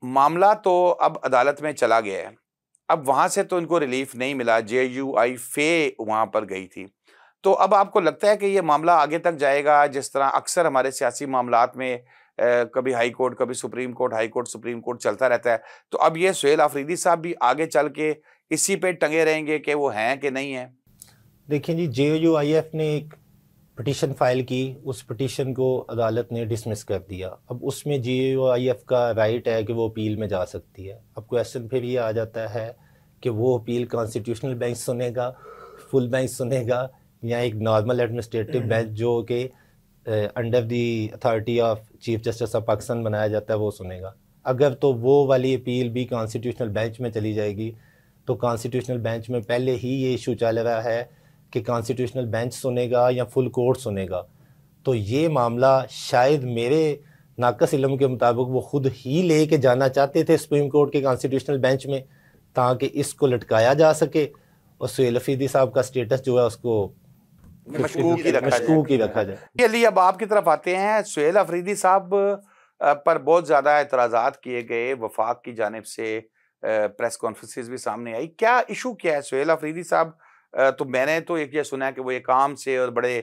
मामला तो अब अदालत में चला गया है। अब वहां से तो इनको रिलीफ नहीं मिला, JUI फे वहां पर गई थी। तो अब आपको लगता है कि ये मामला आगे तक जाएगा, जिस तरह अक्सर हमारे सियासी मामलात में कभी हाई कोर्ट, कभी supreme court, high court, supreme court चलता रहता है। तो अब ये सुहेल आफरीदी साहब भी आगे चल के इसी पे टंगे रहेंगे कि वो हैं कि नहीं है? देखिए जी, JUIF ने एक पिटीशन फाइल की, उस पिटीशन को अदालत ने डिसमिस कर दिया। अब उसमें JUIF का राइट है कि वो अपील में जा सकती है। अब क्वेश्चन फिर ये आ जाता है कि वो अपील कॉन्स्टिट्यूशनल बेंच सुनेगा, फुल बेंच सुनेगा, या एक नॉर्मल एडमिनिस्ट्रेटिव बेंच जो कि under the authority of chief justice of Pakistan बनाया जाता है वो सुनेगा। अगर तो वो वाली अपील भी कॉन्स्टिट्यूशनल बेंच में चली जाएगी तो कॉन्स्टिट्यूशनल बेंच में पहले ही ये इशू चल रहा है कि कॉन्स्टिट्यूशनल बेंच सुनेगा या फुल कोर्ट सुनेगा। तो ये मामला शायद मेरे नाकस इल्म के मुताबिक वो खुद ही ले के जाना चाहते थे सुप्रीम कोर्ट के कॉन्स्टिट्यूशनल बेंच में, ताकि इसको लटकाया जा सके और सुहेल आफरीदी साहब का स्टेटस जो है उसको मशकूक ही रखा जाए। अली, अब आपकी तरफ आते हैं। सुहेल आफरीदी साहब पर बहुत ज्यादा एतराज़ात किए गए, वफाक की जानिब से प्रेस कॉन्फ्रेंसेस भी सामने आई। क्या इशू क्या है सुहेल आफरीदी साहब? तो मैंने तो एक ये सुना है कि वो एक काम से और बड़े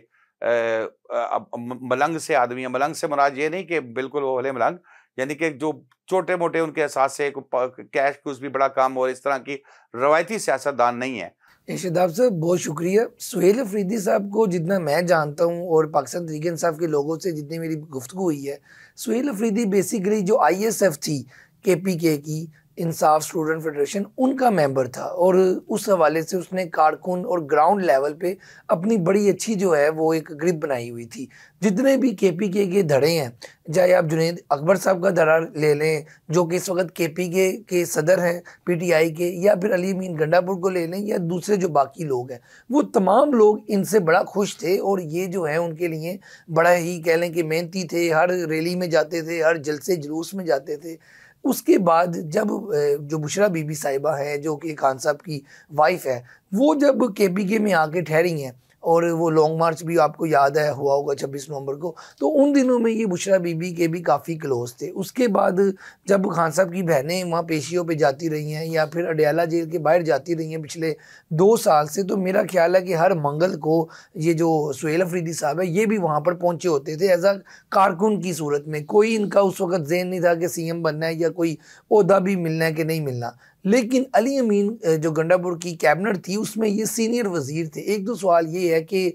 मलंग से आदमी है। मलंग से मुराद ये नहीं कि बिल्कुल वो भले मलंग, यानी कि जो छोटे मोटे उनके एहसास से कैश कुछ भी बड़ा काम और इस तरह की रवायती सियासतदान नहीं है। शादाब साहब बहुत शुक्रिया। सुहेल अफरीदी साहब को जितना मैं जानता हूँ और पाकिस्तान तहरीक इंसाफ के लोगों से जितनी मेरी गुफ्तगू हुई है, सुहेल अफरीदी बेसिकली जो ISF थी KPK की, इंसाफ स्टूडेंट फेडरेशन, उनका मेंबर था और उस हवाले से उसने कारकुन और ग्राउंड लेवल पे अपनी बड़ी अच्छी जो है वो एक ग्रिप बनाई हुई थी। जितने भी KPK के धड़े हैं, चाहे आप जुनैद अकबर साहब का धड़ा ले लें जो कि इस वक्त KPK के सदर हैं PTI के, या फिर अली अमीन गंडापुर को ले लें, या दूसरे जो बाकी लोग हैं, वो तमाम लोग इनसे बड़ा खुश थे और ये जो है उनके लिए बड़ा ही कह लें कि मेहनती थे। हर रैली में जाते थे, हर जलसे जुलूस में जाते थे। उसके बाद जब जो बुशरा बीबी साहिबा हैं जो कि खान साहब की वाइफ है, वो जब KPK में आके ठहरी हैं और वो लॉन्ग मार्च भी आपको याद है हुआ होगा 26 नवंबर को, तो उन दिनों में ये बुशरा बीबी के भी काफ़ी क्लोज थे। उसके बाद जब खान साहब की बहनें वहाँ पेशियों पे जाती रही हैं या फिर अडयाला जेल के बाहर जाती रही हैं पिछले 2 साल से, तो मेरा ख्याल है कि हर मंगल को ये जो सुहेल अफरीदी साहब है ये भी वहाँ पर पहुँचे होते थे एज अ कारकुन की सूरत में। कोई इनका उस वक्त ज़हन नहीं था कि CM बनना है या कोई ओहदा भी मिलना है कि नहीं मिलना। लेकिन अली अमीन जो गंडापुर की कैबिनेट थी उसमें ये सीनियर वजीर थे। एक दो सवाल ये है कि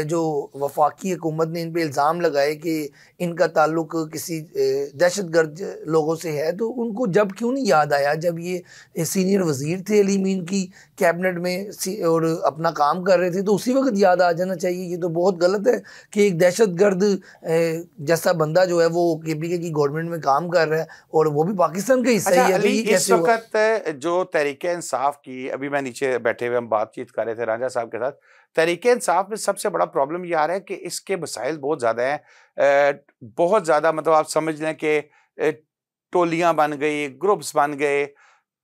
जो वफाकी हुकूमत ने इन पे इल्ज़ाम लगाए कि इनका ताल्लुक किसी दहशतगर्द लोगों से है, तो उनको जब क्यों नहीं याद आया जब ये सीनियर वजीर थे अली अमीन की कैबिनेट में और अपना काम कर रहे थे, तो उसी वक्त याद आ जाना चाहिए। ये तो बहुत गलत है कि एक दहशतगर्द जैसा बंदा जो है वो KPK की गवर्नमेंट में काम कर रहा है और वो भी पाकिस्तान का हिस्सा ही है। तो ये इस वक्त जो तहरीके इंसाफ की, अभी मैं नीचे बैठे हुए हम बातचीत कर रहे थे राजा साहब के साथ, तहरीके इंसाफ में सबसे बड़ा प्रॉब्लम ये आ रहा है कि इसके मसाइल बहुत ज़्यादा हैं, बहुत ज़्यादा। मतलब आप समझ लें कि टोलियां बन गई, ग्रुप्स बन गए।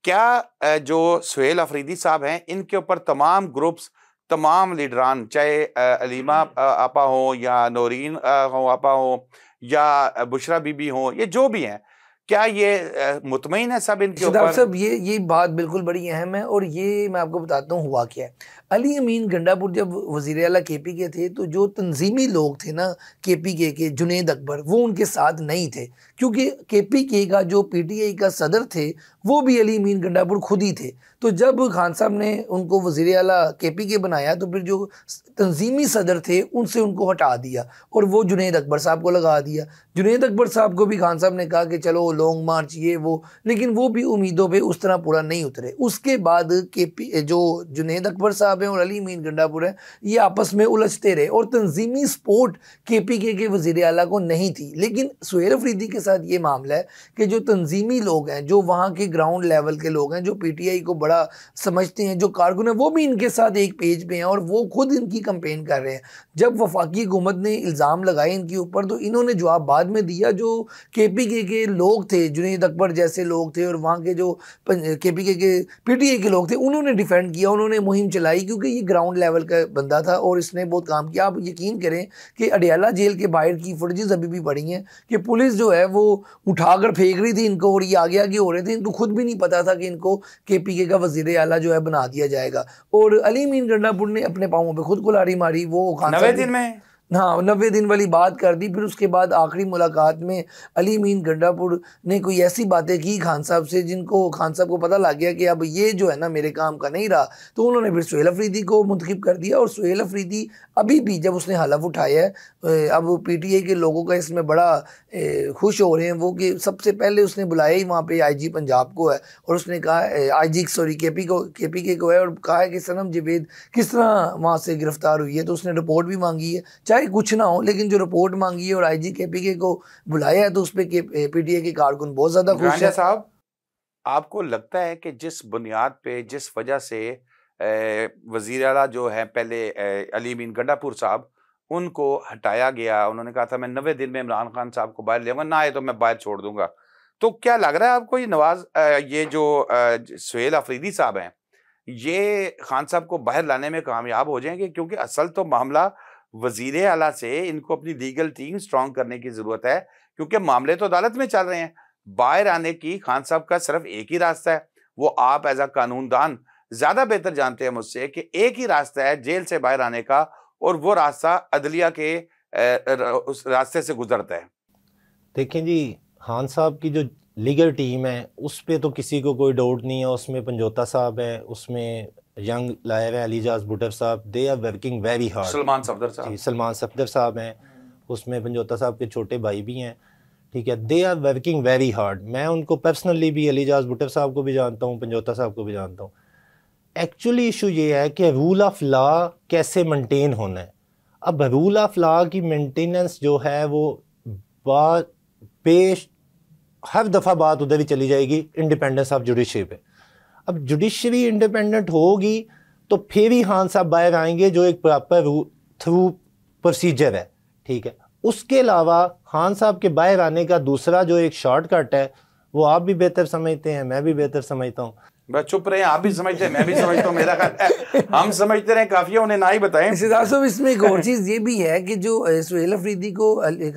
क्या जो सुहेल अफरीदी साहब हैं इनके ऊपर तमाम ग्रुप्स, तमाम लीडरान, चाहे अलीमा आपा हो या नौरीन हो आपा हो या बुशरा बीबी हो, ये जो भी हैं, क्या ये मुतमईन है सब इनके ऊपर? सब ये बात बिल्कुल बड़ी अहम है और ये मैं आपको बताता हूँ हुआ क्या है। अली अमीन गंडापुर जब वज़ीर आला KPK थे तो जो तंजीमी लोग थे ना KPK के, जुनैद अकबर, वो उनके साथ नहीं थे, क्योंकि KPK का जो PTI का सदर थे वो भी अली अमीन गंडापुर खुद ही थे। तो जब खान साहब ने उनको वज़ीर आला KPK बनाया तो फिर जो तंजीमी सदर थे उनसे उनको हटा दिया और वो जुनैद अकबर साहब को लगा दिया। जुनैद अकबर साहब को भी खान साहब ने कहा कि चलो लॉन्ग मार्च ये वो, लेकिन वो भी उम्मीदों पे उस तरह पूरा नहीं उतरे। उसके बाद जो जुनैद अकबर साहब हैं और अली अमीन गंडापुर हैं ये आपस में उलझते रहे और तंजीमी सपोर्ट KPK के वज़ीर आला को नहीं थी। लेकिन सुहेल अफरीदी के साथ ये मामला है कि जो तंजीमी लोग हैं, जो वहाँ के ग्राउंड लेवल के लोग हैं, जो PTI को बड़ा समझते हैं, जो कारकुन है, वो भी इनके साथ एक पेज पे हैं और वो खुद इनकी कंपेन कर रहे हैं। जब वफाकी हुकूमत ने इल्ज़ाम लगाए इनके ऊपर तो इन्होंने जवाब बाद में दिया। जो KPK के लोग लोग थे, जुनैद अकबर जैसे लोग थे और वहाँ के जो KPK के PTI के लोग थे, उन्होंने डिफेंड किया, उन्होंने मुहिम चलाई, क्योंकि ये ग्राउंड लेवल का बंदा था और इसने बहुत काम किया। आप यकीन करें कि अडियाला जेल के बाहर की फुटेजेस अभी भी पड़ी हैं कि पुलिस जो है वो उठाकर फेंक रही थी इनको और ये आगे आगे हो रहे थे, इनको खुद भी नहीं पता था कि इनको KPK का वजीर आला जो है बना दिया जाएगा। और अली मीन गंडापुर ने अपने पाँवों पे खुद कुल्हाड़ी मारी। वो 90 दिन में, हाँ 90 दिन वाली बात कर दी। फिर उसके बाद आखिरी मुलाकात में अली मीन गंडापुर ने कोई ऐसी बातें की खान साहब से जिनको खान साहब को पता लग गया कि अब ये जो है ना मेरे काम का नहीं रहा, तो उन्होंने फिर सुहेल अफरीदी को मुंतखब कर दिया। और सुहेल अफरीदी अभी भी जब उसने हलफ उठाया है, अब PTI के लोगों का इसमें बड़ा खुश हो रहे हैं वो, कि सबसे पहले उसने बुलाया ही वहाँ पे IG पंजाब को है और उसने कहा KPK को है, और कहा है कि सनम जावेद किस तरह वहाँ से गिरफ्तार हुई है। तो उसने रिपोर्ट भी मांगी है, चाहे कुछ ना हो लेकिन जो रिपोर्ट मांगी है और IG KPK को बुलाया है, तो उस पर PTI के कारकुन बहुत ज़्यादा खुश है। साहब, आपको लगता है कि जिस बुनियाद पे, जिस वजह से वजीर आला जो है पहले अली मीन गंडापुर साहब, उनको हटाया गया, उन्होंने कहा था मैं 90 दिन में इमरान खान साहब को बाहर ले आऊंगा, ना आए तो मैं बाहर छोड़ दूंगा, तो क्या लग रहा है आपको ये जो सुहेल अफरीदी साहब हैं, ये खान साहब को बाहर लाने में कामयाब हो जाएंगे? क्योंकि असल तो मामला वजीर आला से इनको अपनी लीगल टीम स्ट्रॉन्ग करने की जरूरत है, क्योंकि मामले तो अदालत में चल रहे हैं। बाहर आने की खान साहब का सिर्फ एक ही रास्ता है, वो आप एज अ कानूनदान ज्यादा बेहतर जानते हैं मुझसे कि एक ही रास्ता है जेल से बाहर आने का, और वो रास्ता अदलिया के उस रास्ते से गुजरता है। देखें जी, खान साहब की जो लीगल टीम है उस पे तो किसी को कोई डाउट नहीं है, उसमें पंजोता साहब है, उसमें यंग लायर है अलीजाज भुट्टर साहब, they are working very hard. Salman Safdar साहब हैं, उसमें पंजोता साहब के छोटे भाई भी हैं, ठीक है, they are working very hard. मैं उनको पर्सनली भी, अलीजाज भुट्टर साहब को भी जानता हूँ, पंजोता साहब को भी जानता हूँ। एक्चुअली इशू ये है कि रूल ऑफ लॉ कैसे मेंटेन होना है। अब रूल ऑफ लॉ की मेंटेनेंस जो है वो बात पेश हर दफ़ा बात उधर ही चली जाएगी इंडिपेंडेंस ऑफ जुडिशरी पे। अब जुडिशरी इंडिपेंडेंट होगी तो फिर ही खान साहब बाहर आएंगे, जो एक प्रॉपर थ्रू प्रोसीजर है, ठीक है। उसके अलावा खान साहब के बाहर आने का दूसरा जो एक शॉर्टकट है वो आप भी बेहतर समझते हैं, मैं भी बेहतर समझता हूँ। बस चुप रहे, आप भी समझते हैं, मैं भी समझता हूँ, मेरा हम समझते रहे काफी, उन्हें ना ही बताएं। इसमें एक और चीज़ ये भी है कि जो सुहेल अफरीदी को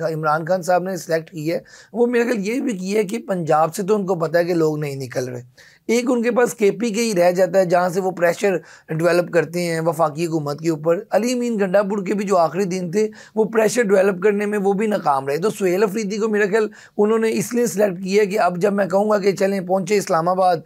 इमरान खान साहब ने सिलेक्ट की है, वो मेरे ख्याल ये भी की है कि पंजाब से तो उनको पता है कि लोग नहीं निकल रहे, एक उनके पास KPK ही रह जाता है जहाँ से वो प्रेशर डेवलप करते हैं वफाकी हुकूमत के ऊपर। अली मीन गंडापुर के भी जो आखिरी दिन थे वो प्रेशर डेवलप करने में वो भी नाकाम रहे। तो सुहेल अफरीदी को मेरा ख्याल उन्होंने इसलिए सिलेक्ट किया कि अब जब मैं कहूँगा कि चलें पहुँचे इस्लामाबाद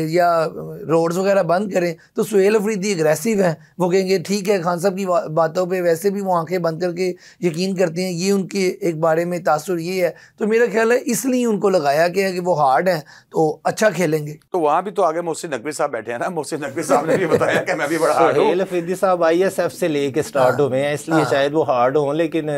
या रोड्स वगैरह बंद करें, तो सुहेल अफरीदी एग्रेसिव हैं, वो कहेंगे ठीक है, खान साहब की बातों पर वैसे भी वो आँखें बंद करके यकीन करते हैं, ये उनके एक बारे में तासुर ये है। तो मेरा ख्याल है इसलिए उनको लगाया गया कि वो हार्ड हैं तो अच्छा खेलेंगे। तो वहां भी तो आगे मोहसिन नकवी साहब बैठे हैं ना, मोहसिन नकवी साहब ने भी बताया कि मैं भी बड़ा हार्ड हूं। सुहेल अफरीदी साहब ISF से लेके स्टार्ट हुए हैं, इसलिए शायद वो हार्ड हों, लेकिन